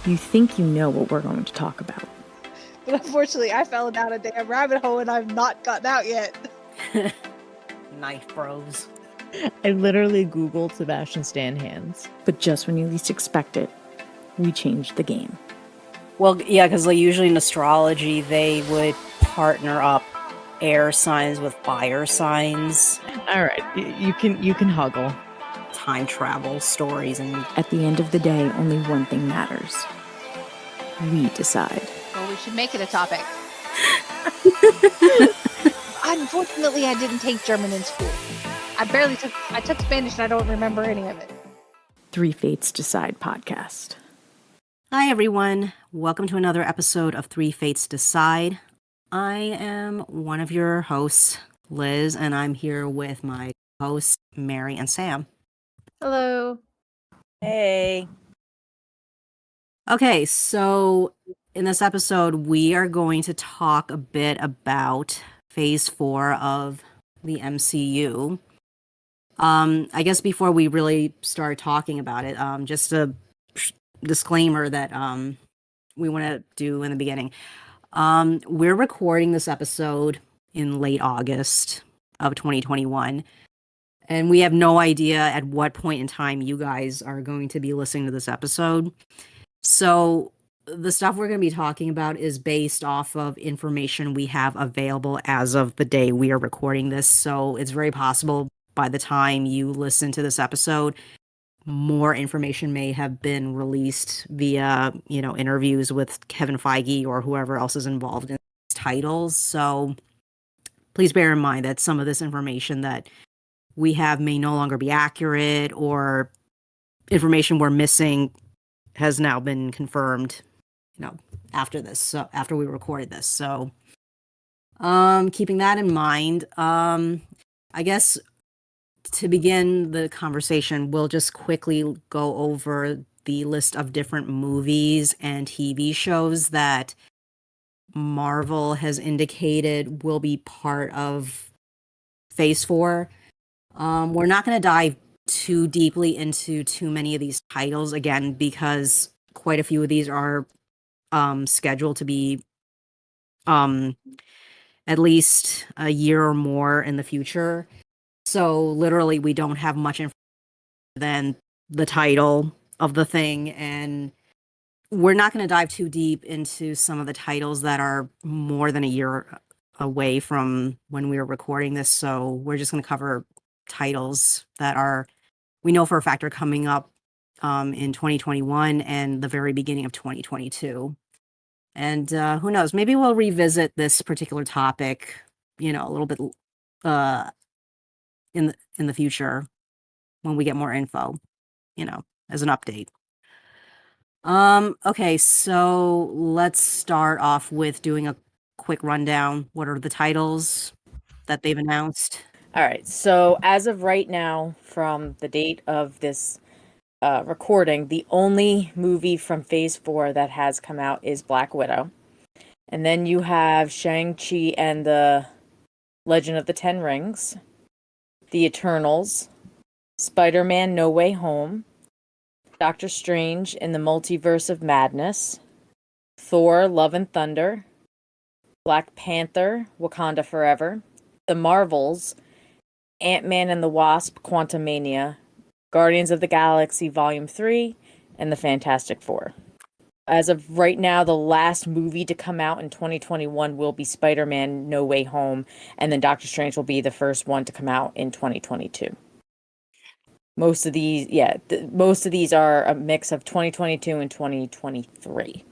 You think you know what we're going to talk about. But unfortunately, I fell down a damn rabbit hole and I've not gotten out yet. Knife bros. I literally Googled Sebastian Stan hands. But just when you least expect it, we changed the game. Well, yeah, because like usually in astrology, they would partner up air signs with fire signs. All right, you can huggle. Time travel stories, and At the end of the day, only one thing matters. We decide. Well, we should make it a topic. Unfortunately, I didn't take German in school. I took Spanish and I don't remember any of it. Three Fates Decide podcast. Hi everyone, welcome to another episode of Three Fates Decide. I am one of your hosts, Liz, and I'm here with my hosts, Mary and Sam. Hello. Hey. Okay, so in this episode, we are going to talk a bit about Phase 4 of the MCU. I guess before we really start talking about it, just a disclaimer that we want to do in the beginning. We're recording this episode in late August of 2021, and we have no idea at what point in time you guys are going to be listening to this episode. So the stuff we're going to be talking about is based off of information we have available as of the day we are recording this. So it's very possible by the time you listen to this episode, more information may have been released via, interviews with Kevin Feige or whoever else is involved in these titles. So please bear in mind that some of this information that we have may no longer be accurate, or information we're missing has now been confirmed, after this. So after we recorded this. So keeping that in mind, I guess to begin the conversation, we'll just quickly go over the list of different movies and TV shows that Marvel has indicated will be part of Phase 4. We're not going to dive too deeply into too many of these titles, again, because quite a few of these are scheduled to be at least a year or more in the future. So literally we don't have much information than the title of the thing, and we're not going to dive too deep into some of the titles that are more than a year away from when we were recording this. So we're just going to cover titles that we know for a fact are coming up in 2021 and the very beginning of 2022. And who knows, maybe we'll revisit this particular topic, a little bit in the future when we get more info, as an update. Okay, so let's start off with doing a quick rundown. What are the titles that they've announced? All right, so as of right now, from the date of this recording, the only movie from Phase 4 that has come out is Black Widow. And then you have Shang-Chi and the Legend of the Ten Rings, The Eternals, Spider-Man No Way Home, Doctor Strange in the Multiverse of Madness, Thor Love and Thunder, Black Panther Wakanda Forever, The Marvels, Ant-Man and the Wasp Quantumania, Guardians of the Galaxy Volume 3, and The Fantastic Four. As of right now, the last movie to come out in 2021 will be Spider-Man No Way Home, and then Doctor Strange will be the first one to come out in 2022. Most of these are a mix of 2022 and 2023.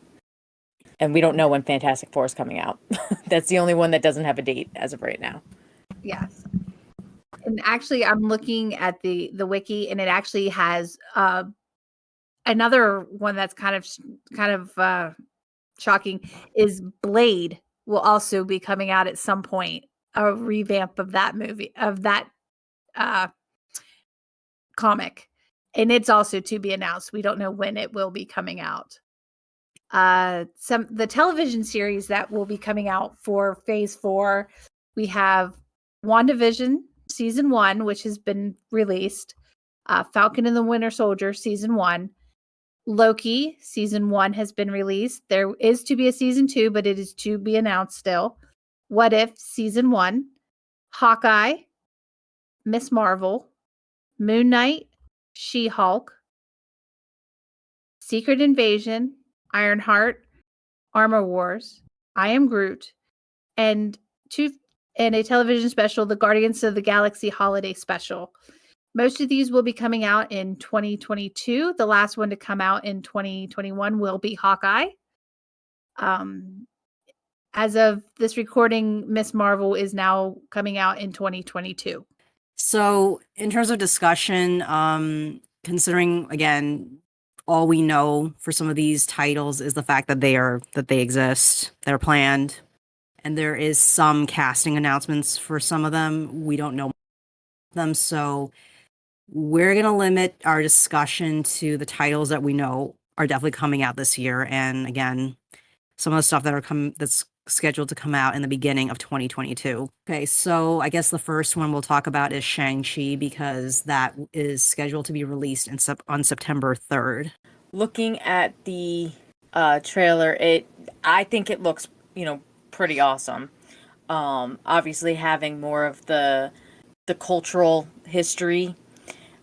And we don't know when Fantastic Four is coming out. That's the only one that doesn't have a date as of right now. Yes. And actually, I'm looking at the wiki, and it actually has another one that's kind of shocking is Blade will also be coming out at some point. A revamp of that movie, of that comic, and it's also to be announced. We don't know when it will be coming out. The television series that will be coming out for Phase 4, we have WandaVision Season 1, which has been released, Falcon and the Winter Soldier Season 1, Loki season 1 has been released. There is to be a season 2, but it is to be announced still. What If season 1, Hawkeye, Miss Marvel, Moon Knight, She-Hulk, Secret Invasion, Ironheart, Armor Wars, I Am Groot, and a television special, the Guardians of the Galaxy Holiday Special. Most of these will be coming out in 2022. The last one to come out in 2021 will be Hawkeye. As of this recording, Miss Marvel is now coming out in 2022. So, in terms of discussion, considering again, all we know for some of these titles is the fact that they exist, they're planned, and there is some casting announcements for some of them. We don't know them, so we're gonna limit our discussion to the titles that we know are definitely coming out this year, and again, some of the stuff that's scheduled to come out in the beginning of 2022. Okay, so I guess the first one we'll talk about is Shang-Chi because that is scheduled to be released on September 3rd. Looking at the trailer, I think it looks, pretty awesome. Obviously having more of the cultural history,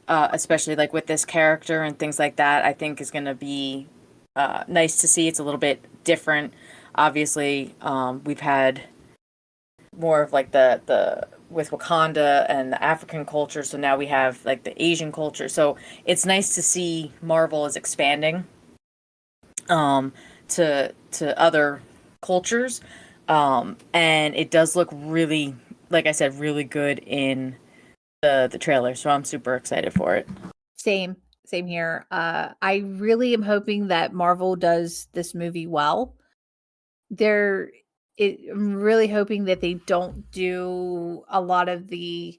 especially like with this character and things like that, I think is going to be nice to see. It's a little bit different. Obviously, we've had more of like the with Wakanda and the African culture, so now we have like the Asian culture. So it's nice to see Marvel is expanding to other cultures, and it does look really, like I said, really good in the trailer. So I'm super excited for it. Same here. I really am hoping that Marvel does this movie well. I'm really hoping that they don't do a lot of the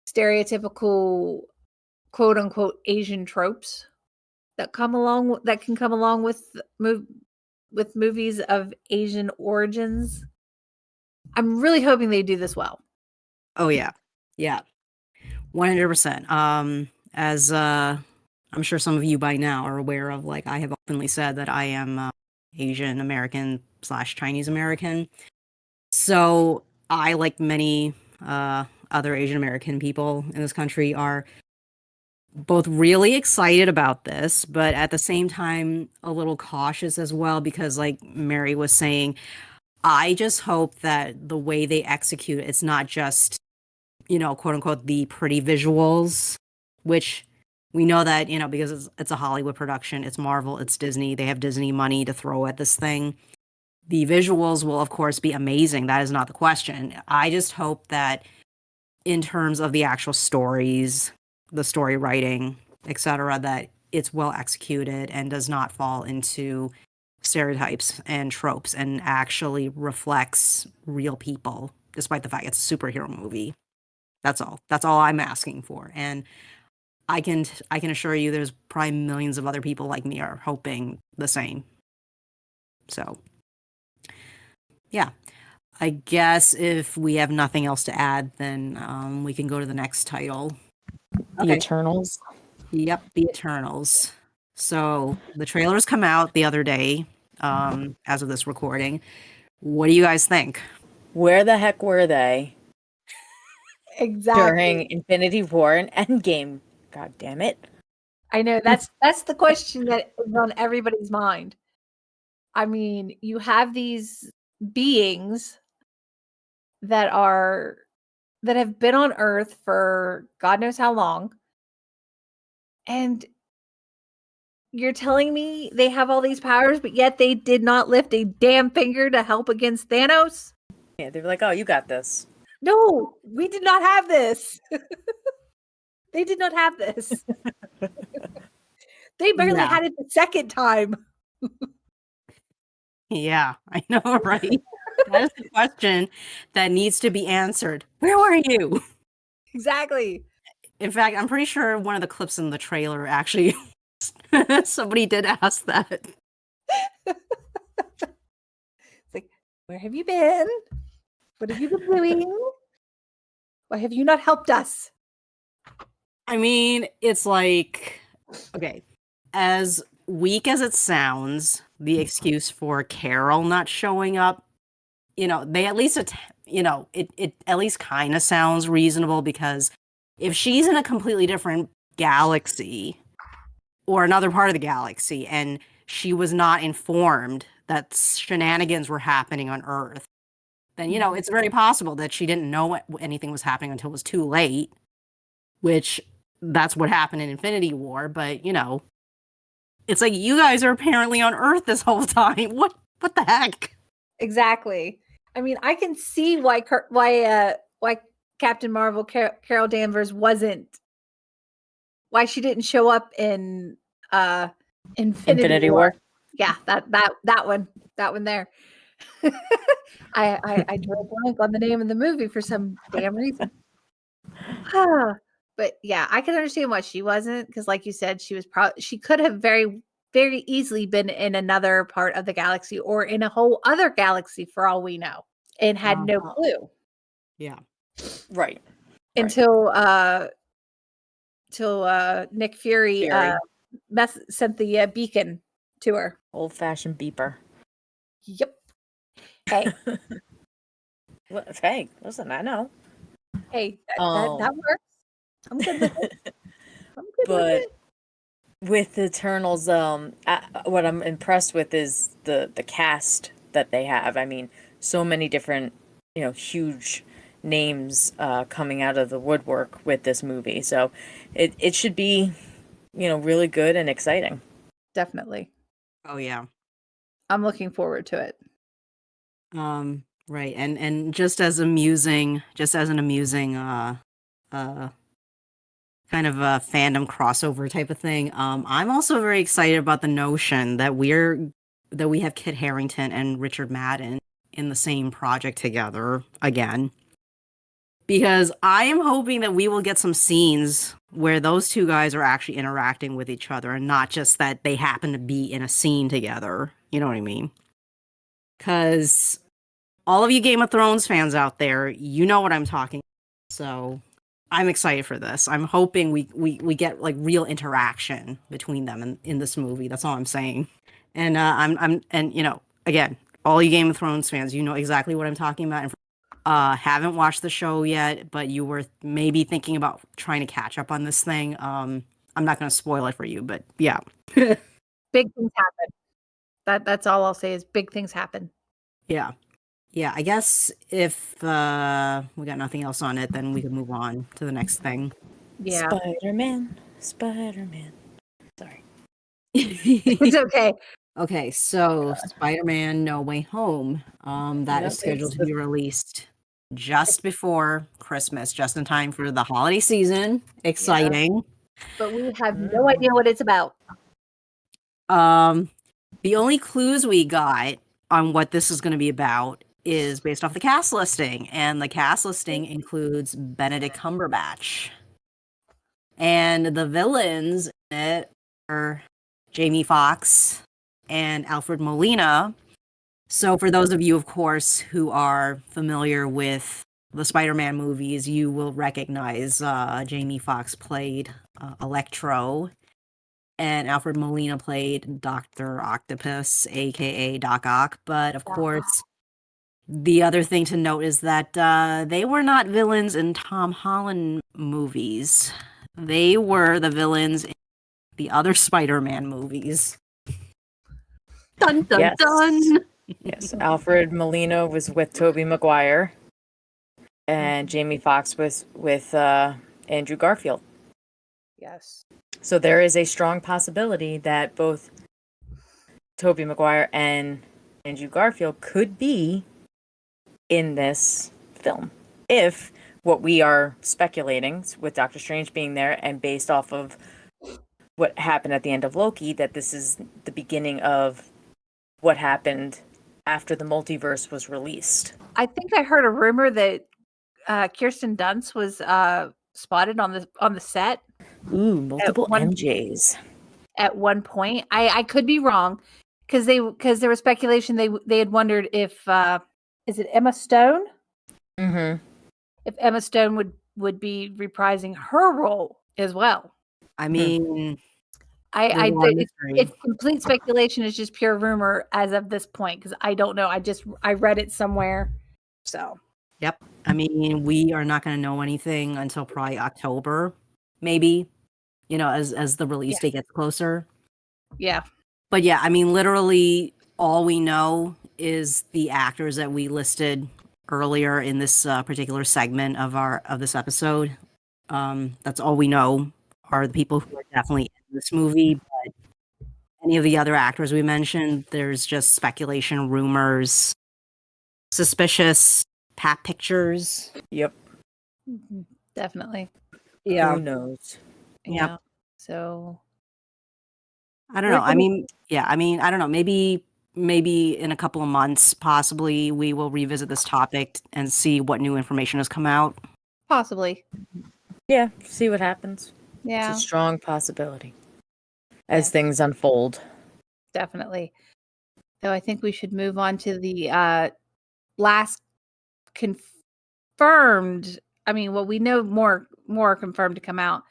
stereotypical quote unquote Asian tropes that can come along with movies of Asian origins. I'm really hoping they do this well. Oh yeah. 100%. As I'm sure some of you by now are aware of, like I have openly said that I am Asian American / Chinese American. So I, like many other Asian American people in this country, are both really excited about this, but at the same time a little cautious as well because, like Mary was saying, I just hope that the way they execute it's not just, quote unquote, the pretty visuals, which we know that, because it's a Hollywood production, it's Marvel, it's Disney, they have Disney money to throw at this thing. The visuals will, of course, be amazing. That is not the question. I just hope that in terms of the actual stories, the story writing, etc., that it's well executed and does not fall into stereotypes and tropes and actually reflects real people, despite the fact it's a superhero movie. That's all I'm asking for. And I can assure you there's probably millions of other people like me are hoping the same. So yeah, I guess if we have nothing else to add, then we can go to the next title. The Eternals. Yep, The Eternals. So the trailers come out the other day, as of this recording. What do you guys think? Where the heck were they Exactly. during Infinity War and Endgame? God damn it. I know that's the question that is on everybody's mind. I mean, you have these beings that have been on Earth for God knows how long, and you're telling me they have all these powers, but yet they did not lift a damn finger to help against Thanos? Yeah, they were like, oh, you got this. No, we did not have this. They did not have this. They barely Yeah. had it the second time. Yeah, I know, right? That is the question that needs to be answered. Where were you? Exactly. In fact, I'm pretty sure one of the clips in the trailer actually somebody did ask that. It's like, where have you been? What have you been doing? Why have you not helped us? I mean, it's like, okay, as weak as it sounds, the excuse for Carol not showing up, they at least, it at least kind of sounds reasonable, because if she's in a completely different galaxy or another part of the galaxy and she was not informed that shenanigans were happening on Earth, then, it's very possible that she didn't know anything was happening until it was too late, which that's what happened in Infinity War. But, it's like, you guys are apparently on Earth this whole time. What the heck? Exactly. I mean, I can see why Captain Marvel Carol Danvers why she didn't show up in Infinity War. Yeah, that one there. I drew a blank on the name of the movie for some damn reason. But yeah, I can understand why she wasn't, because like you said, she could have very, very easily been in another part of the galaxy or in a whole other galaxy for all we know, and had no clue. Yeah. Right. Until Nick Fury. Sent the beacon to her. Old-fashioned beeper. Yep. Hey. Hey, listen, I know. Hey, that works. I'm good with it. But with Eternals, what I'm impressed with is the cast that they have. I mean, so many different, huge names coming out of the woodwork with this movie. So it should be, really good and exciting. Definitely. Oh yeah. I'm looking forward to it. Right. And just as an amusing kind of a fandom crossover type of thing, I'm also very excited about the notion that we have Kit Harington and Richard Madden in the same project together again. Because I am hoping that we will get some scenes where those two guys are actually interacting with each other, and not just that they happen to be in a scene together. You know what I mean? Because all of you Game of Thrones fans out there, you know what I'm talking about. So I'm excited for this. I'm hoping we get like real interaction between them in this movie. That's all I'm saying. And again, all you Game of Thrones fans, you know exactly what I'm talking about. And haven't watched the show yet, but you were maybe thinking about trying to catch up on this thing. I'm not going to spoil it for you, but yeah. Big things happen. That's all I'll say is big things happen. Yeah. Yeah, I guess if we got nothing else on it, then we can move on to the next thing. Yeah. Spider-Man. Sorry. It's okay. Okay, so Spider-Man No Way Home. That is scheduled to be released just before Christmas, just in time for the holiday season. Exciting. Yeah. But we have no idea what it's about. The only clues we got on what this is going to be about is based off the cast listing, and the cast listing includes Benedict Cumberbatch. And the villains in it are Jamie Foxx and Alfred Molina. So for those of you, of course, who are familiar with the Spider-Man movies, you will recognize Jamie Foxx played Electro, and Alfred Molina played Dr. Octopus, aka Doc Ock. But of course, the other thing to note is that they were not villains in Tom Holland movies. They were the villains in the other Spider-Man movies. Dun dun dun. Yes, Alfred Molina was with Tobey Maguire, and Jamie Foxx was with Andrew Garfield. Yes. So there is a strong possibility that both Tobey Maguire and Andrew Garfield could be in this film, if what we are speculating with Doctor Strange being there, and based off of what happened at the end of Loki, that this is the beginning of what happened after the multiverse was released. I think I heard a rumor that Kirsten Dunst was spotted on the set. Ooh, multiple MJs. At one point, I could be wrong, because there was speculation they had wondered if is it Emma Stone? Mm-hmm. If Emma Stone would be reprising her role as well. I mean, There's I a lot of it's mystery. complete speculation. It's just pure rumor as of this point because I don't know. I read it somewhere. So Yep. I mean, we are not going to know anything until probably October, maybe, as the release date gets closer. yeah. But yeah, I mean, literally all we know is the actors that we listed earlier in this particular segment of this episode. That's all we know are the people who are definitely in this movie. But any of the other actors we mentioned, there's just speculation, rumors, suspicious pat pictures. Yep. Definitely. Who knows? Yeah. Yep. So I don't we're know. I gonna- mean, I don't know. Maybe in a couple of months, possibly, we will revisit this topic and see what new information has come out. possibly. Yeah, see what happens. Yeah. It's a strong possibility as Yeah. things unfold. Definitely. So I think we should move on to the last confirmed. I mean, well, we know more confirmed to come out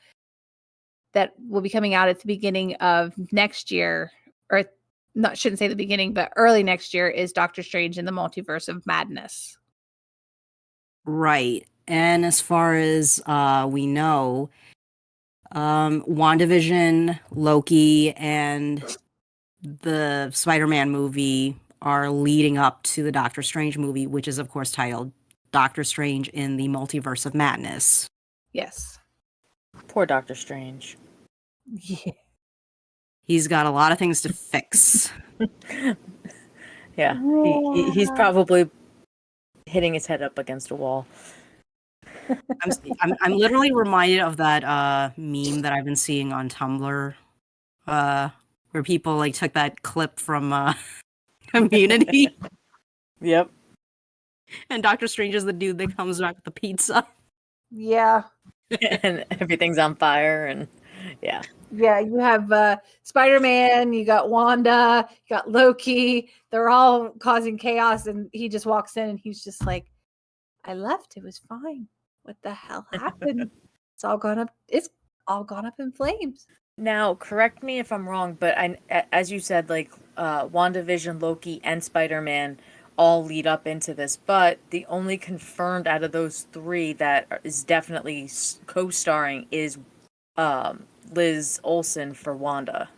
that will be coming out at the beginning of next year, or not shouldn't say the beginning, but early next year is Doctor Strange in the Multiverse of Madness. Right. And as far as we know, WandaVision, Loki, and the Spider-Man movie are leading up to the Doctor Strange movie, which is of course titled Doctor Strange in the Multiverse of Madness. Yes. Poor Doctor Strange. Yeah. He's got a lot of things to fix. Yeah, he's probably hitting his head up against a wall. I'm literally reminded of that meme that I've been seeing on Tumblr, where people like took that clip from Community, Yep. and Doctor Strange is the dude that comes back with the pizza. Yeah. And everything's on fire, and yeah. Yeah, you have Spider-Man, you got Wanda, you got Loki. They're all causing chaos, and he just walks in and he's just like, I left. It was fine. What the hell happened? It's all gone up in flames. Now, correct me if I'm wrong, but as you said, like WandaVision, Loki, and Spider-Man all lead up into this, but the only confirmed out of those three that is definitely co-starring is Liz Olsen for Wanda.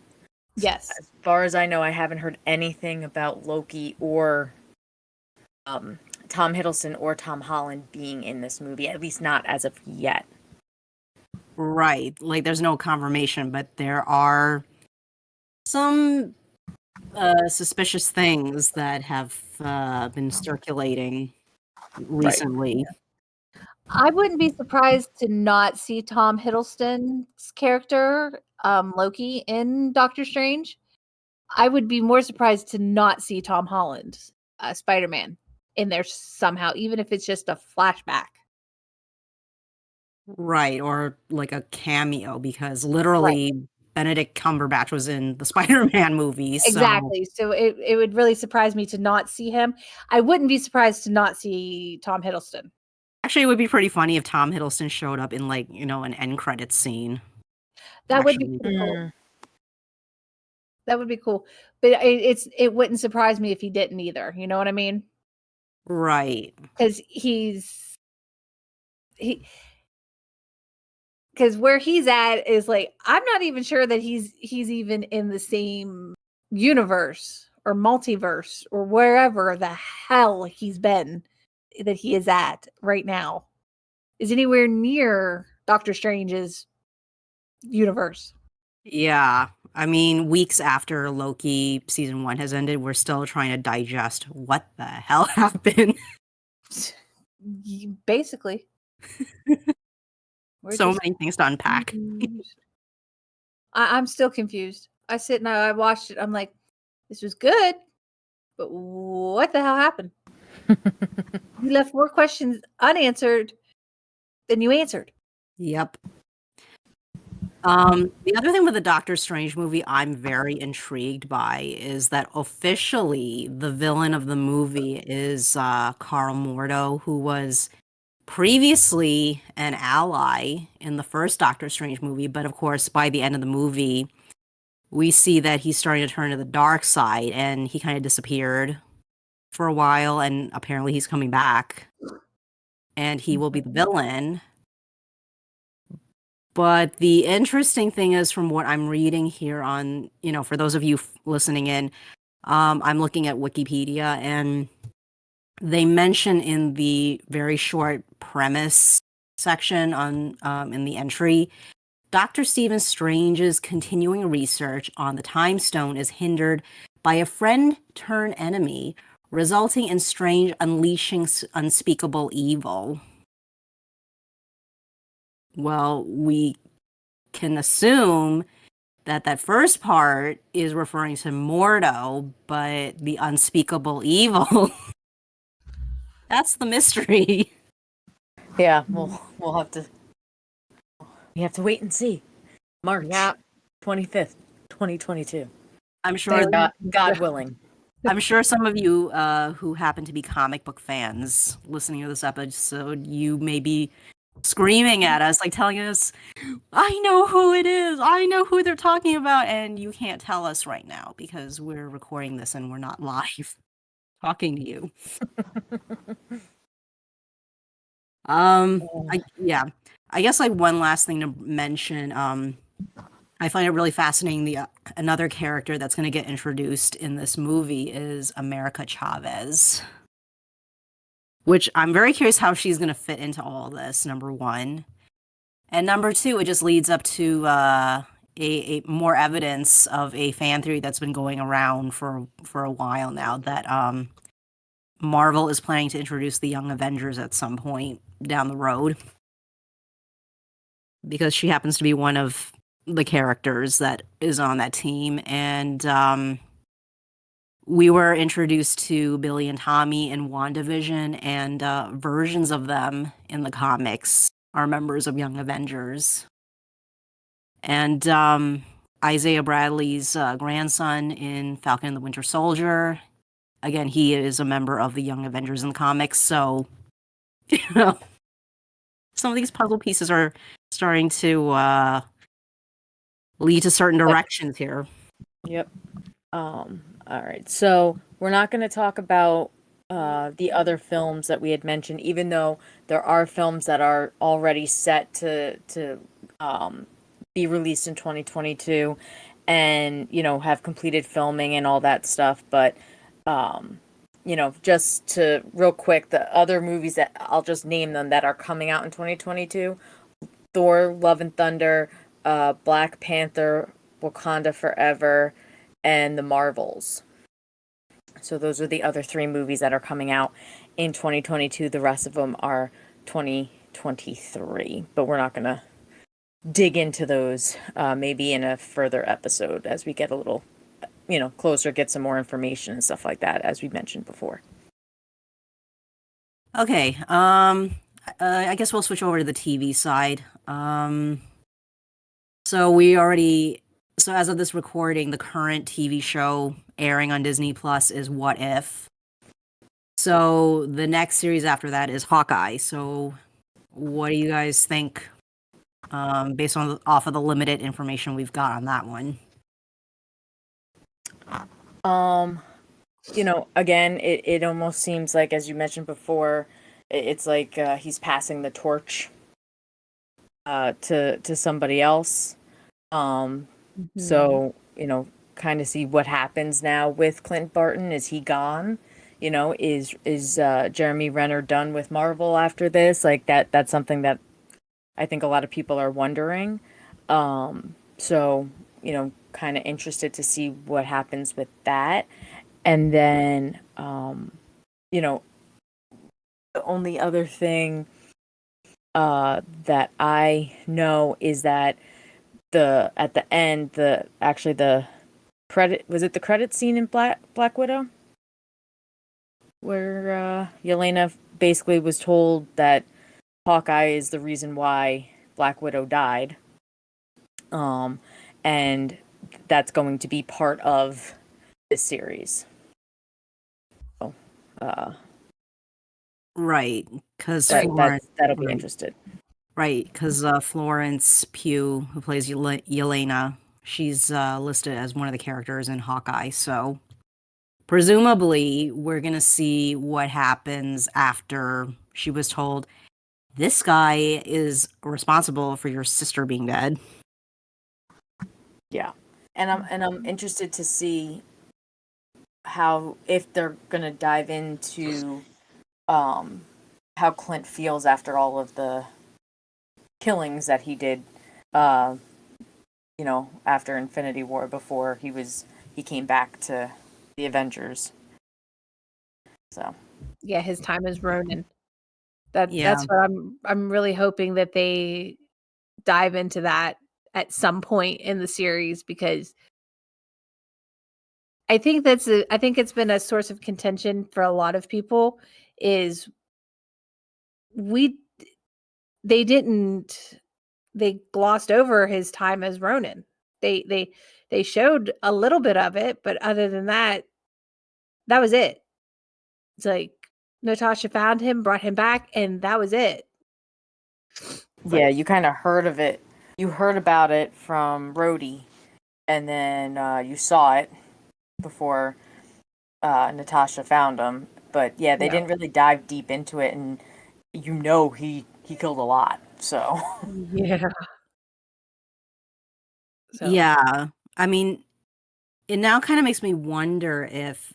Yes. As far as I know, I haven't heard anything about Loki or Tom Hiddleston or Tom Holland being in this movie, at least not as of yet. Right. Like there's no confirmation, but there are some suspicious things that have been circulating recently. I wouldn't be surprised to not see Tom Hiddleston's character, Loki, in Doctor Strange. I would be more surprised to not see Tom Holland, Spider-Man, in there somehow, even if it's just a flashback. Right, or like a cameo, because literally Benedict Cumberbatch was in the Spider-Man movie. So. Exactly. So it would really surprise me to not see him. I wouldn't be surprised to not see Tom Hiddleston. Actually, it would be pretty funny if Tom Hiddleston showed up in like, an end credits scene. That would be Actually. pretty cool. That would be cool. But it wouldn't surprise me if he didn't either. You know what I mean? Right. Because because where he's at is like, I'm not even sure that he's even in the same universe or multiverse or wherever the hell he's been that he is at right now is anywhere near Doctor Strange's universe. Yeah. I mean, weeks after Loki season 1 has ended, we're still trying to digest what the hell happened. Basically. So many things to unpack. I'm still confused. I sit and I watched it. I'm like, this was good, but what the hell happened? You left more questions unanswered than you answered. Yep. The other thing with the Doctor Strange movie I'm very intrigued by is that officially the villain of the movie is Carl Mordo, who was previously an ally in the first Doctor Strange movie, but of course by the end of the movie we see that he's starting to turn to the dark side, and he kind of disappeared for a while, and apparently he's coming back, and he will be the villain. But the interesting thing is, from what I'm reading here on, for those of you listening in, I'm looking at Wikipedia, and they mention in the very short premise section on in the entry, Dr. Stephen Strange's continuing research on the Time Stone is hindered by a friend-turned-enemy, resulting in Strange unleashing unspeakable evil. Well, we can assume that first part is referring to Mordo, but the unspeakable evil, that's the mystery. Yeah, we'll have to. We have to wait and see. March 25th, 2022. I'm sure God willing. I'm sure some of you who happen to be comic book fans listening to this episode, you may be screaming at us, like telling us, I know who it is. I know who they're talking about. And you can't tell us right now because we're recording this and we're not live talking to you. I guess like one last thing to mention, I find it really fascinating. Another character that's going to get introduced in this movie is America Chavez, which I'm very curious how she's going to fit into all this, number one. And number two, it just leads up to a more evidence of a fan theory that's been going around for a while now, that Marvel is planning to introduce the Young Avengers at some point down the road, because she happens to be one of the characters that is on that team. And we were introduced to Billy and Tommy in WandaVision, and versions of them in the comics are members of Young Avengers. And Isaiah Bradley's grandson in Falcon and the Winter Soldier, again, he is a member of the Young Avengers in the comics. So, some of these puzzle pieces are starting to lead to certain directions here. Yep. All right. So we're not going to talk about the other films that we had mentioned, even though there are films that are already set to be released in 2022, and have completed filming and all that stuff. But just to real quick, the other movies that I'll just name them that are coming out in 2022: Thor: Love and Thunder, Black Panther, Wakanda Forever, and The Marvels. So those are the other three movies that are coming out in 2022. The rest of them are 2023, but we're not going to dig into those maybe in a further episode as we get a little closer, get some more information and stuff like that, as we mentioned before. Okay, I guess we'll switch over to the TV side. So as of this recording, the current TV show airing on Disney Plus is What If. So the next series after that is Hawkeye. So what do you guys think, based off of the limited information we've got on that one? Again, it almost seems like, as you mentioned before, it's like he's passing the torch to somebody else. So, kind of see what happens now with Clint Barton. Is he gone? Is Jeremy Renner done with Marvel after this? Like that's something that I think a lot of people are wondering. So, kind of interested to see what happens with that. And then, the only other thing that I know is that at the end, the credit scene in Black Widow, where Yelena basically was told that Hawkeye is the reason why Black Widow died, and that's going to be part of this series. So, right, because that'll be interesting. Right, because Florence Pugh, who plays Yelena, She's listed as one of the characters in Hawkeye. So presumably, we're going to see what happens after she was told, this guy is responsible for your sister being dead. Yeah. And I'm interested to see if they're gonna dive into how Clint feels after all of the killings that he did after Infinity War, before he came back to the Avengers. So Yeah, his time as Ronin. Yeah. That's what I'm really hoping that they dive into that at some point in the series, because I think it's been a source of contention for a lot of people. Is they glossed over his time as Ronin. They showed a little bit of it, but other than that, that was it. It's like Natasha found him, brought him back, and that was it. yeah, you kind of heard of it. You heard about it from Rhodey, and then you saw it before Natasha found him. But yeah, they didn't really dive deep into it, and he killed a lot. So Yeah. So. Yeah. I mean, it now kind of makes me wonder if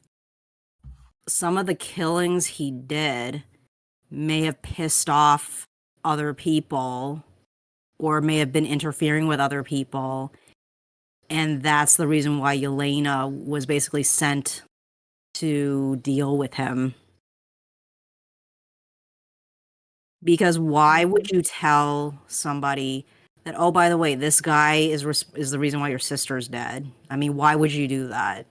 some of the killings he did may have pissed off other people or may have been interfering with other people. And that's the reason why Yelena was basically sent to deal with him. Because why would you tell somebody that, oh, by the way, this guy is the reason why your sister's dead? I mean, why would you do that?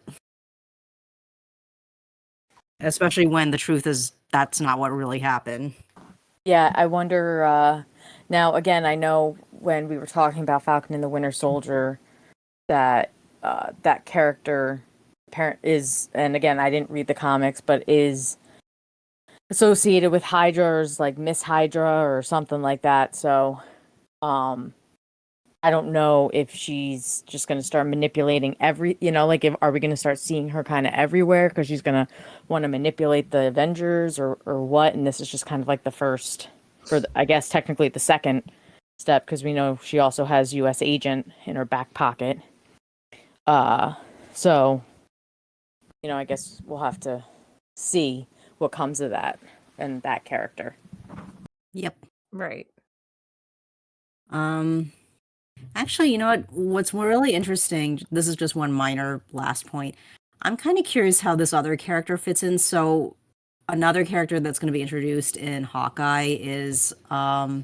Especially when the truth is that's not what really happened. yeah, I wonder. Now, again, I know when we were talking about Falcon and the Winter Soldier, that that character is, and again, I didn't read the comics, but is associated with Hydra's, like Miss Hydra or something like that. So, I don't know if she's just going to start manipulating are we going to start seeing her kind of everywhere because she's going to want to manipulate the Avengers or what? And this is just kind of like the first, I guess technically the second step, because we know she also has U.S. agent in her back pocket. So, I guess we'll have to see what comes of that and that character. Yep. Right. Actually, you know what? What's really interesting, this is just one minor last point. I'm kind of curious how this other character fits in. So, another character that's going to be introduced in Hawkeye is a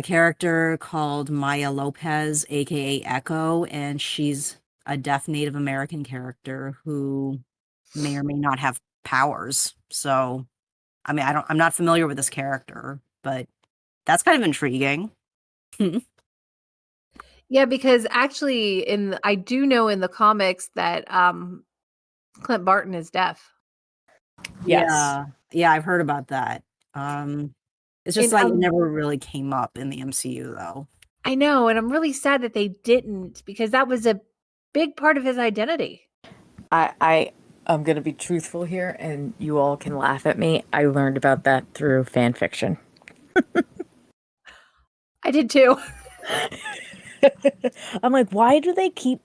character called Maya Lopez, aka Echo, and she's a deaf Native American character who may or may not have powers. So, I mean, I'm not familiar with this character, but that's kind of intriguing. Yeah, because actually I do know in the comics that Clint Barton is deaf. Yes. Yeah, I've heard about that. It's just And like it never really came up in the MCU though. I know, and I'm really sad that they didn't, because that was a big part of his identity. I'm going to be truthful here, and you all can laugh at me. I learned about that through fan fiction. I did too. I'm like, why do they keep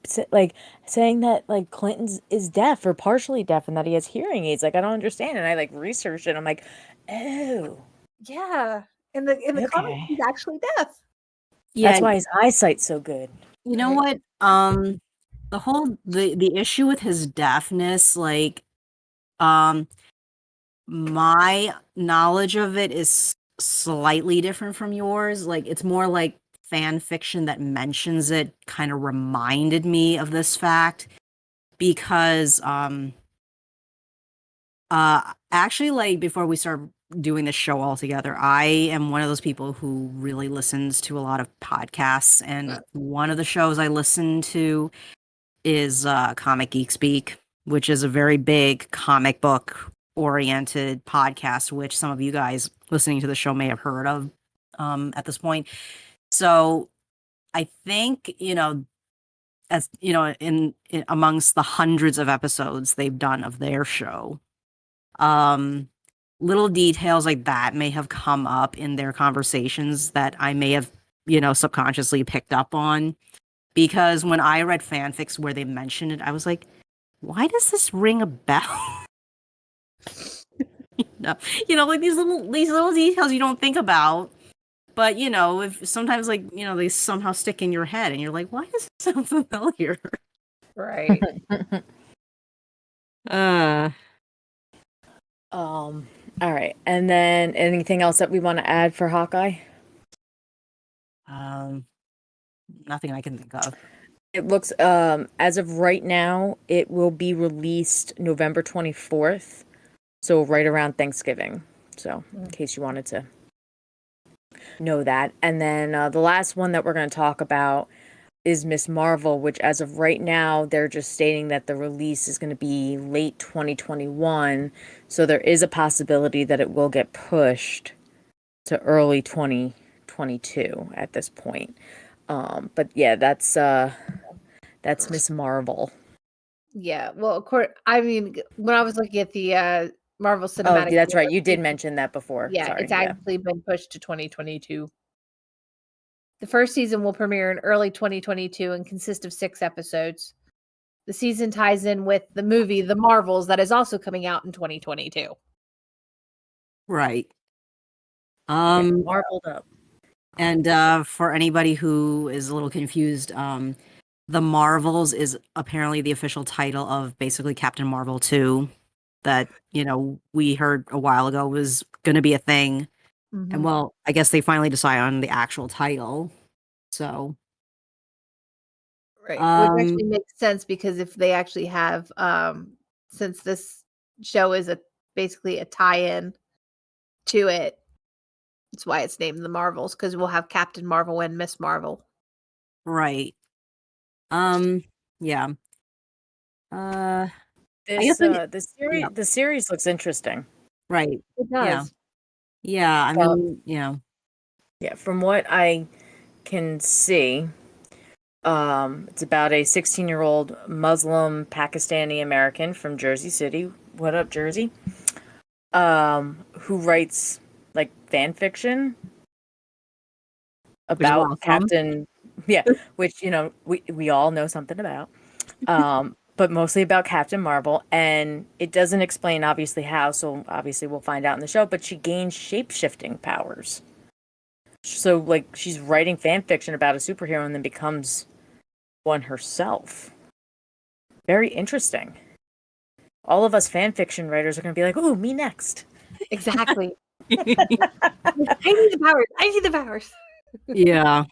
saying that like Clinton is deaf or partially deaf and that he has hearing aids? Like, I don't understand. And I like researched it. I'm like, oh, Yeah. In the comics, he's actually deaf. Yeah, that's why his eyesight's so good. you know what? The whole the issue with his deafness, like, my knowledge of it is slightly different from yours. Like, it's more like fan fiction that mentions it kind of reminded me of this fact because actually, like, before we start doing this show all together, I am one of those people who really listens to a lot of podcasts, and one of the shows I listen to is Comic Geek Speak, which is a very big comic book oriented podcast, which some of you guys listening to the show may have heard of at this point. So I think, as in amongst the hundreds of episodes they've done of their show, little details like that may have come up in their conversations that I may have, subconsciously picked up on. Because when I read fanfics where they mentioned it, I was like, why does this ring a bell? Like these little details you don't think about. But if sometimes they somehow stick in your head and you're like, why does it sound familiar? Right. All right. And then anything else that we want to add for Hawkeye? Nothing I can think of. It looks as of right now, it will be released November 24th. So right around Thanksgiving. So in case you wanted to know that. And then the last one that we're going to talk about is Miss Marvel, which as of right now, they're just stating that the release is going to be late 2021. So there is a possibility that it will get pushed to early 2022 at this point. But yeah, that's Miss Marvel. Yeah. Well, of course. I mean, when I was looking at the Marvel Oh, Cinematic, that's right. Universe, You did mention that before. yeah, Sorry. it's actually been pushed to 2022. The first season will premiere in early 2022 and consist of 6 episodes. The season ties in with the movie The Marvels that is also coming out in 2022. Right. Marveled up. And for anybody who is a little confused, The Marvels is apparently the official title of basically Captain Marvel 2 that, we heard a while ago was going to be a thing. And well, I guess they finally decided on the actual title. So, Right. Which actually makes sense because if they actually have since this show is basically a tie-in to it, that's why it's named The Marvels, because we'll have Captain Marvel and Miss Marvel. right. Yeah. This the series yeah. the series looks interesting. Right. It does. Yeah, I mean, yeah. Yeah, from what I can see, it's about a 16-year-old Muslim Pakistani American from Jersey City. What up, Jersey? Who writes like fan fiction about awesome. Captain, yeah, which we all know something about. But mostly about Captain Marvel, and it doesn't explain obviously how, so obviously we'll find out in the show, but she gains shape-shifting powers. So like she's writing fan fiction about a superhero and then becomes one herself. Very interesting. All of us fan fiction writers are going to be like, "Ooh, me next." Exactly. I need the powers. I need the powers. Yeah.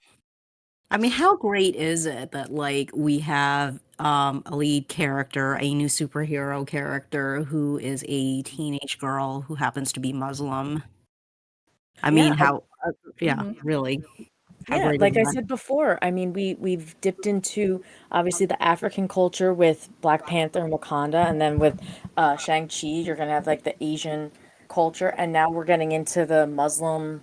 I mean, how great is it that we have a lead character, a new superhero character who is a teenage girl who happens to be Muslim? I mean, really. How Yeah, great is like I that? said before, I mean, we've dipped into obviously the African culture with Black Panther and Wakanda, and then with Shang-Chi, you're gonna have like the Asian culture, and now we're getting into the Muslim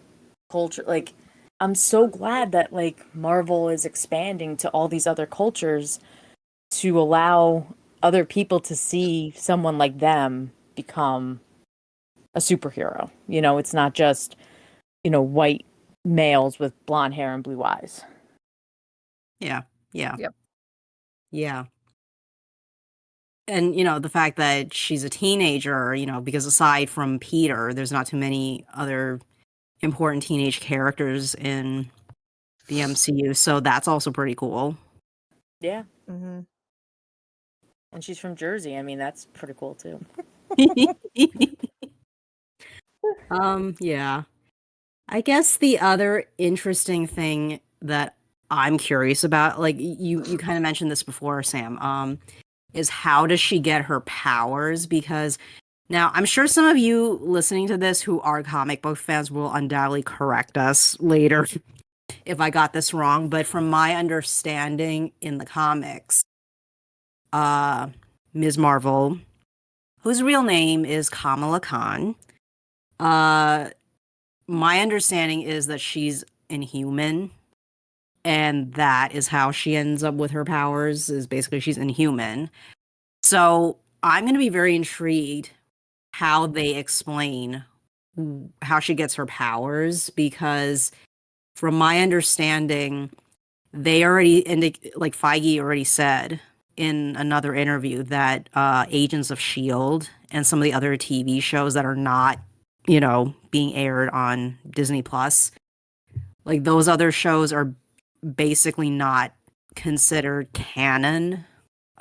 culture. Like, I'm so glad that like Marvel is expanding to all these other cultures to allow other people to see someone like them become a superhero. It's not just, white males with blonde hair and blue eyes. Yeah. Yeah. Yep. Yeah. And, the fact that she's a teenager, because aside from Peter, there's not too many other important teenage characters in the MCU. So that's also pretty cool. Yeah. And she's from Jersey. I mean, that's pretty cool too. Yeah. I guess the other interesting thing that I'm curious about, like you kind of mentioned this before, Sam, is how does she get her powers? Because now I'm sure some of you listening to this who are comic book fans will undoubtedly correct us later if I got this wrong, but from my understanding in the comics, Ms. Marvel, whose real name is Kamala Khan, my understanding is that she's inhuman. and that is how she ends up with her powers, is basically she's inhuman. So I'm going to be very intrigued how they explain how she gets her powers, because from my understanding, they already like Feige already said in another interview that Agents of Shield and some of the other TV shows that are not, being aired on Disney Plus, like those other shows are basically not considered canon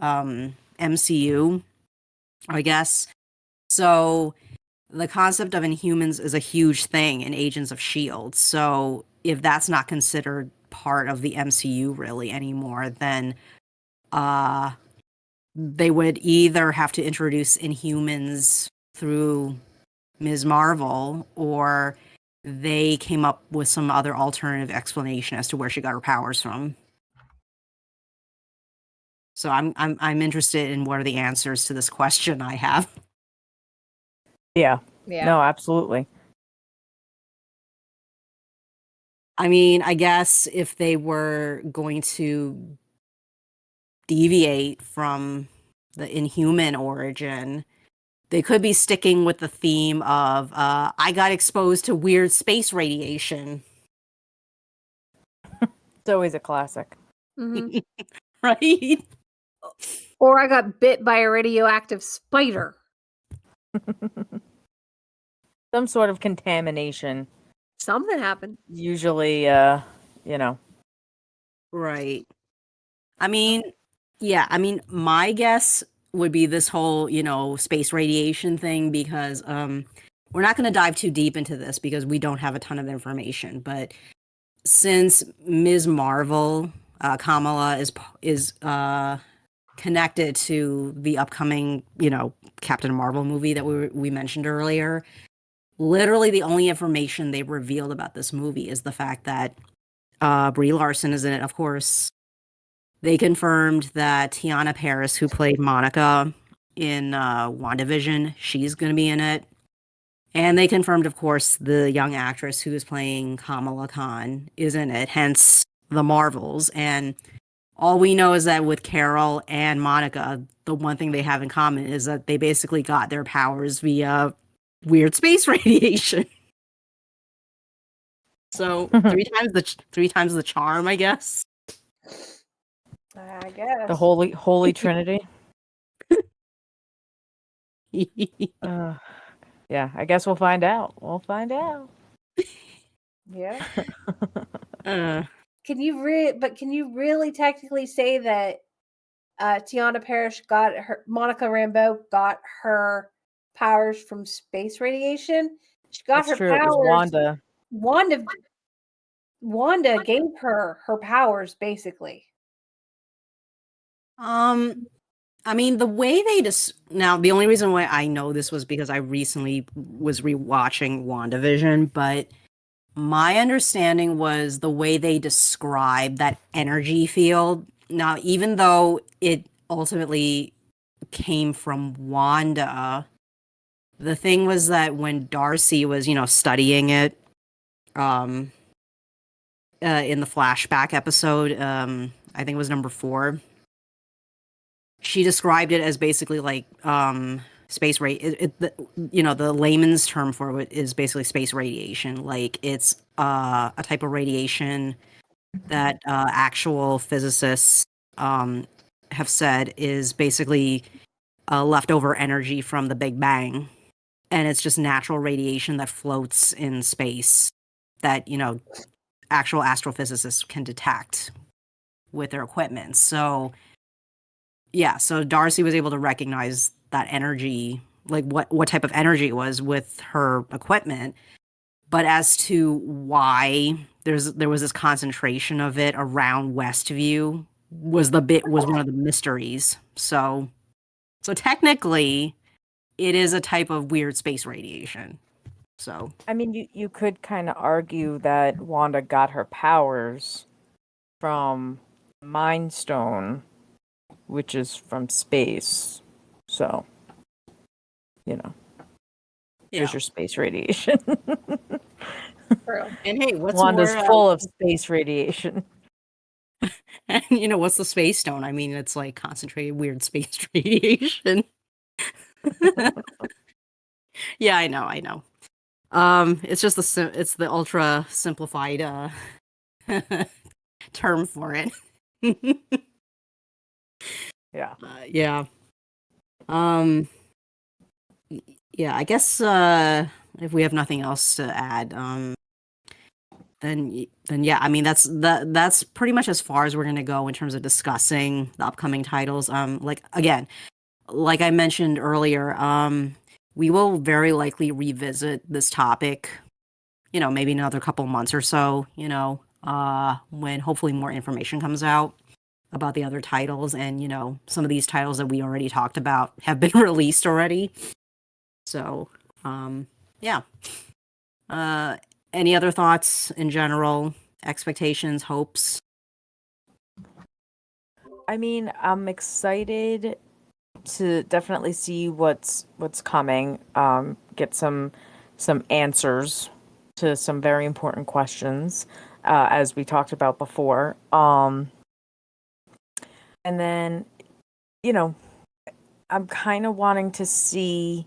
MCU, I guess. So the concept of Inhumans is a huge thing in Agents of Shield. So if that's not considered part of the MCU really anymore, then they would either have to introduce Inhumans through Ms. Marvel, or they came up with some other alternative explanation as to where she got her powers from. So I'm interested in what are the answers to this question I have. Yeah. Yeah. No, absolutely. I mean, I guess if they were going to deviate from the Inhuman origin, they could be sticking with the theme of I got exposed to weird space radiation. It's always a classic. Mhm. Right? Or I got bit by a radioactive spider. Some sort of contamination. Something happened. Usually, Right. I mean, yeah, my guess would be this whole, space radiation thing, because we're not going to dive too deep into this because we don't have a ton of information, but since Ms. Marvel, Kamala is connected to the upcoming, Captain Marvel movie that we mentioned earlier, literally the only information they revealed about this movie is the fact that Brie Larson is in it, of course. They confirmed that Tiana Paris, who played Monica in WandaVision, she's going to be in it. And they confirmed, of course, the young actress who is playing Kamala Khan is in it, hence the Marvels. And all we know is that with Carol and Monica, the one thing they have in common is that they basically got their powers via weird space radiation. So three times the charm, I guess. I guess. the holy trinity. Yeah, I guess we'll find out. We'll find out. Yeah. uh, Can you really technically say that Tiana Parrish Monica Rambeau got her powers from space radiation? She got That's her true. It powers. was Wanda. Wanda gave her powers, basically. I mean, the way they now, the only reason why I know this was because I recently was rewatching WandaVision, but my understanding was the way they describe that energy field. Now, even though it ultimately came from Wanda, the thing was that when Darcy was, studying it, in the flashback episode, I think it was number 4, she described it as basically like space the layman's term for it is basically space radiation. Like it's a type of radiation that actual physicists have said is basically leftover energy from the Big Bang, and it's just natural radiation that floats in space that actual astrophysicists can detect with their equipment. So yeah, so Darcy was able to recognize that energy, like what type of energy it was with her equipment. But as to why there was this concentration of it around Westview was one of the mysteries. So technically it is a type of weird space radiation. So I mean, you could kind of argue that Wanda got her powers from Mind Stone, which is from space. So, there's your space radiation. True. And hey, what's Wanda's more full of space radiation. And what's the space stone? I mean, it's like concentrated weird space radiation. Yeah, I know. It's just it's the ultra simplified term for it. Yeah. Yeah. Yeah, I guess if we have nothing else to add, then yeah, I mean that's pretty much as far as we're gonna go in terms of discussing the upcoming titles. Like again, like I mentioned earlier, we will very likely revisit this topic, maybe another couple months or so, when hopefully more information comes out about the other titles, and some of these titles that we already talked about have been released already. So, yeah. Any other thoughts in general? Expectations, hopes? I mean, I'm excited to definitely see what's coming. Get some answers to some very important questions, as we talked about before. And then, I'm kind of wanting to see.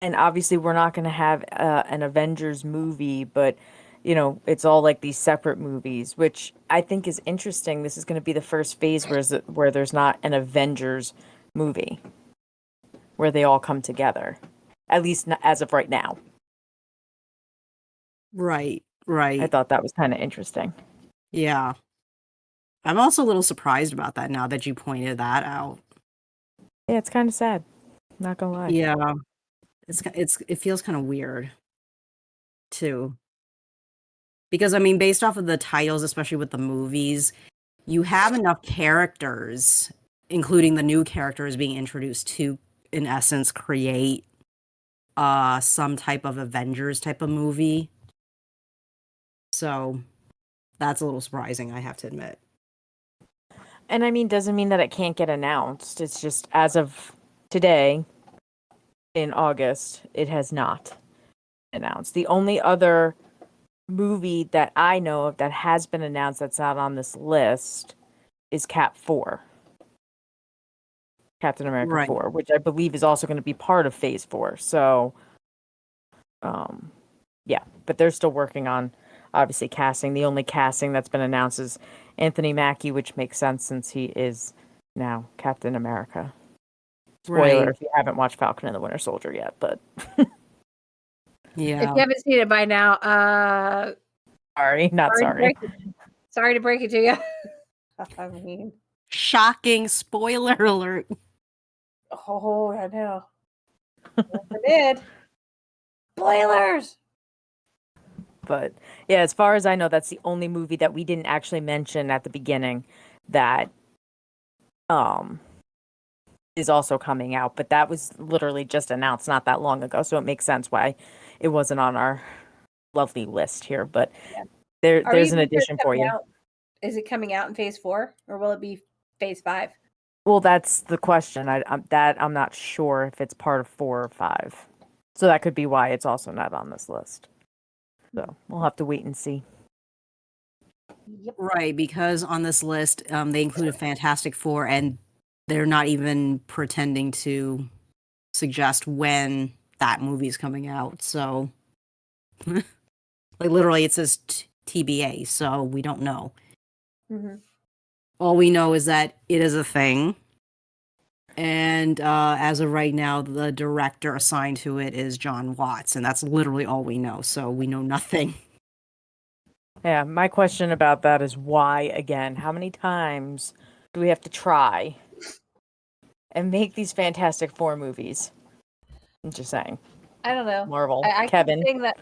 And obviously, we're not going to have an Avengers movie, but it's all like these separate movies, which I think is interesting. This is going to be the first phase where there's not an Avengers movie where they all come together, at least as of right now. Right. I thought that was kind of interesting. Yeah. I'm also a little surprised about that now that you pointed that out. Yeah, it's kind of sad. Not gonna lie. Yeah. It feels kind of weird too. Because I mean, based off of the titles, especially with the movies, you have enough characters, including the new characters being introduced to, in essence, create some type of Avengers type of movie. So that's a little surprising, I have to admit. And I mean, doesn't mean that it can't get announced. It's just as of today, in August, it has not announced. The only other movie that I know of that has been announced that's not on this list is Captain America Right. 4, which I believe is also going to be part of Phase 4. So, yeah, but they're still working on, obviously, casting. The only casting that's been announced is Anthony Mackie, which makes sense since he is now Captain America. Spoiler Right. if you haven't watched Falcon and the Winter Soldier yet, but Yeah. If you haven't seen it by now, sorry. Sorry to break it to you. I mean, Shocking spoiler alert. oh, I know. Yes, I did. Spoilers. But yeah, as far as I know, that's the only movie that we didn't actually mention at the beginning that is also coming out. But that was literally just announced not that long ago, so it makes sense why it wasn't on our lovely list here. But Yeah. there's an addition for you. Is it coming out in Phase 4 or will it be Phase 5? Well, that's the question. I'm not sure if it's part of 4 or 5. So that could be why it's also not on this list. So we'll have to wait and see. Yep. Right, because on this list, they included Fantastic Four, and they're not even pretending to suggest when that movie's coming out. So, like literally, it says TBA, so we don't know. Mm-hmm. All we know is that it is a thing, and as of right now, the director assigned to it is John Watts, and that's literally all we know. So we know nothing. Yeah, my question about that is why again? How many times do we have to try and make these Fantastic Four movies? I'm just saying. I don't know. Marvel, I Kevin. keep saying that.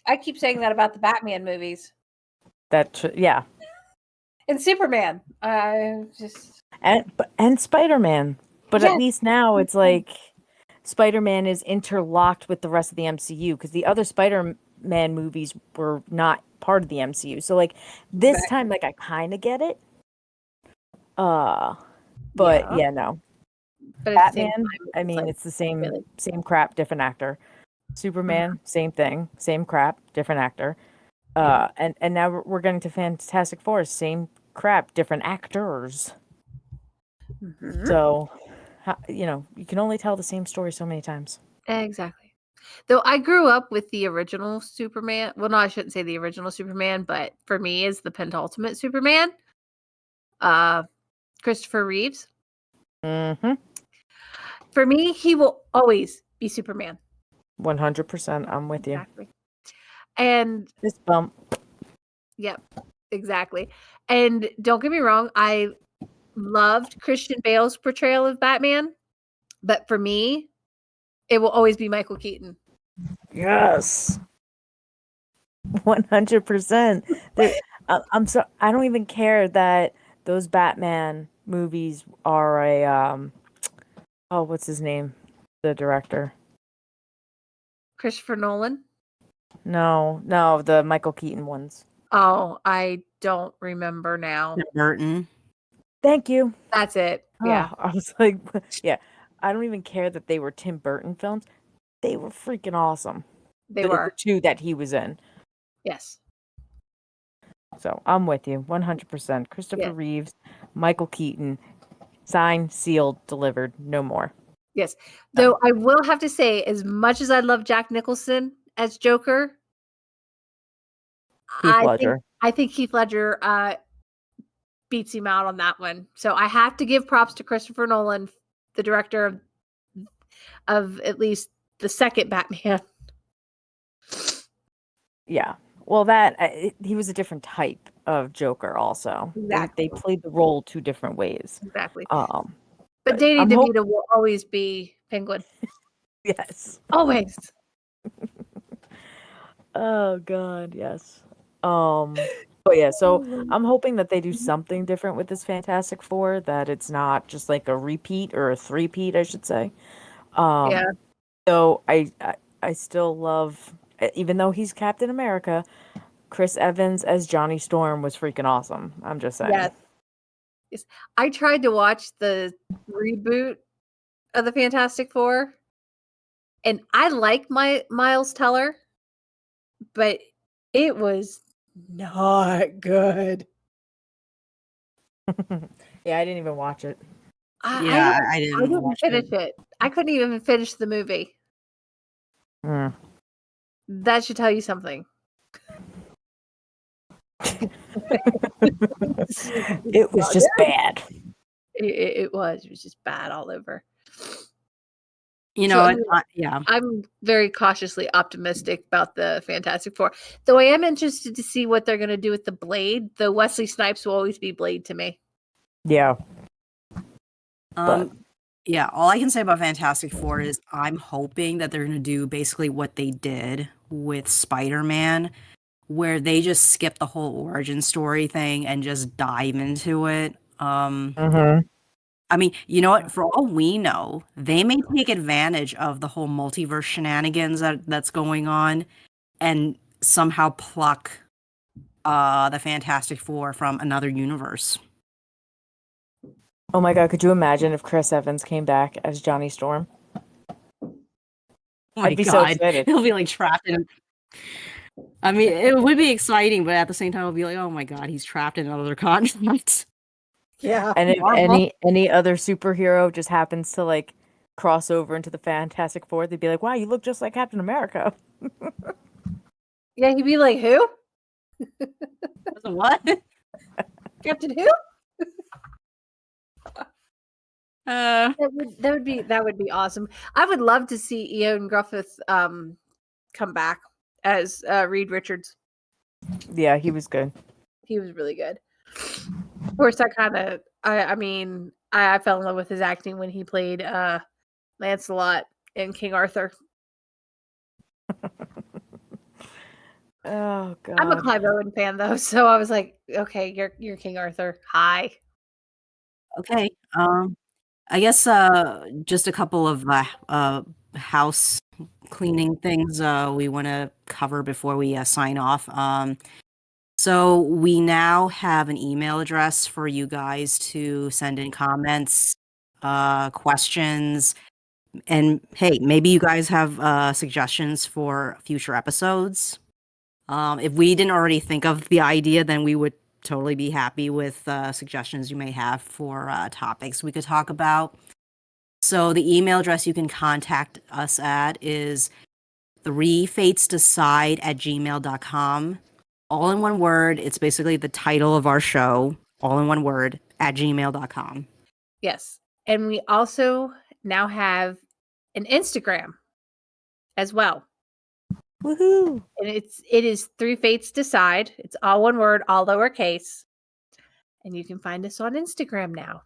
I keep saying that about the Batman movies Yeah, and Superman. and Spider-Man. But Yes. at least now it's like Spider-Man is interlocked with the rest of the MCU because the other Spider-Man movies were not part of the MCU. So like this time, like I kind of get it. But yeah, no. But Batman, I it's mean, like, it's the same really? same crap, different actor. Superman, same thing, same crap, different actor. And now we're getting to Fantastic Four, same crap, different actors. Mhm. So, you can only tell the same story so many times. Exactly. Though I grew up with the original Superman. Well, no, I shouldn't say the original Superman, but for me is the penultimate Superman. Christopher Reeves. Mm-hmm. For me, he will always be Superman. 100%. I'm with you. Exactly. And This bump. yep, exactly. And don't get me wrong, I loved Christian Bale's portrayal of Batman, but for me, it will always be Michael Keaton. Yes. 100%. I'm so I don't even care that those Batman movies are what's his name? The director. Christopher Nolan. No, the Michael Keaton ones. Oh, I don't remember now. Tim Burton. Thank you. That's it. Yeah, Oh, I was like, yeah. I don't even care that they were Tim Burton films. They were freaking awesome. they The were. two that he was in. Yes. So I'm with you 100%. Christopher Yeah. Reeves, Michael Keaton, signed, sealed, delivered, no more. Yes. Though I will have to say, as much as I love Jack Nicholson as Joker, Heath Ledger. I think Heath Ledger beats him out on that one. So I have to give props to Christopher Nolan, the director of at least the second Batman. Yeah. Well, he was a different type of Joker. Also, Exactly. they played the role two different ways. Exactly. But But Danny I'm DeVito will always be Penguin. Yes. Always. Oh God, yes. But yeah, so I'm hoping that they do something different with this Fantastic Four, that it's not just like a repeat or a three-peat, I should say. Yeah. So I still love, even though he's Captain America, Chris Evans as Johnny Storm was freaking awesome. I'm just saying. Yes. I tried to watch the reboot of the Fantastic Four, and I like my Miles Teller, but it was not good. Yeah, I didn't even watch it. Yeah, I I didn't didn't watch finish it. it. I couldn't even finish the movie. Mm. That should tell you something. It was just bad. It was just bad all over. You So, know, yeah. I'm very cautiously optimistic about the Fantastic Four. Though I am interested to see what they're going to do with the Blade. The Wesley Snipes will always be Blade to me. Yeah. Yeah, all I can say about Fantastic Four is I'm hoping that they're going to do basically what they did with Spider-Man, where they just skip the whole origin story thing and just dive into it. Mm-hmm. I mean, you know what? For all we know, they may take advantage of the whole multiverse shenanigans that's going on and somehow pluck the Fantastic Four from another universe. Oh my God, could you imagine if Chris Evans came back as Johnny Storm? Oh my I'd be so God. excited. He'll be like trapped in. I mean, it would be exciting, but at the same time, it'll be like, oh my God, he's trapped in another continent. Yeah. And if Marvel. any other superhero just happens to like cross over into the Fantastic Four, they'd be like, "Wow, you look just like Captain America." Yeah, he'd be like, who? What? Captain who? That would be awesome. I would love to see Ian Griffith come back as Reed Richards. Yeah, he was good. He was really good. Of course, I mean, I fell in love with his acting when he played Lancelot in King Arthur. Oh God. I'm a Clive Owen fan though, so I was like, okay, you're King Arthur. Hi. Okay. I guess just a couple of house cleaning things we want to cover before we sign off. So we now have an email address for you guys to send in comments, questions, and hey, maybe you guys have suggestions for future episodes. If we didn't already think of the idea, then we would totally be happy with suggestions you may have for topics we could talk about. So the email address you can contact us at is 3fatesdecide@gmail.com. All in one word. It's basically the title of our show, all in one word, @gmail.com. Yes. And we also now have an Instagram as well. Woohoo! And it is Three Fates Decide. It's all one word, all lowercase. And you can find us on Instagram now.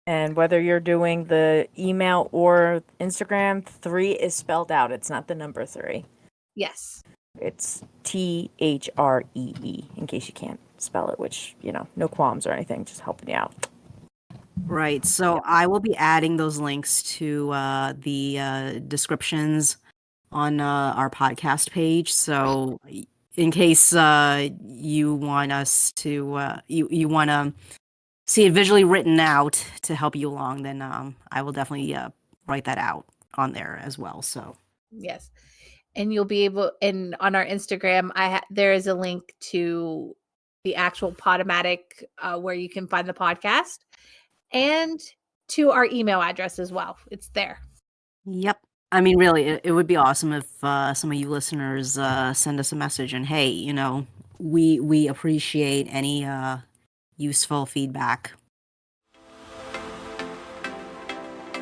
And whether you're doing the email or Instagram, 3 is spelled out. It's not the number 3. Yes. It's THREE, in case you can't spell it, which, no qualms or anything, just helping you out. Right. So I will be adding those links to the descriptions on our podcast page. So in case you want us to, you want to see it visually written out to help you along, then I will definitely write that out on there as well. So Yes. And you'll be able, and on our Instagram, there is a link to the actual Podomatic where you can find the podcast, and to our email address as well. It's there. Yep. I mean, really, it would be awesome if some of you listeners send us a message and, hey, we appreciate any useful feedback.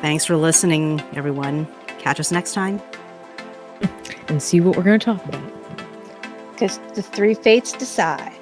Thanks for listening, everyone. Catch us next time. And see what we're going to talk about. Because the Three Fates decide.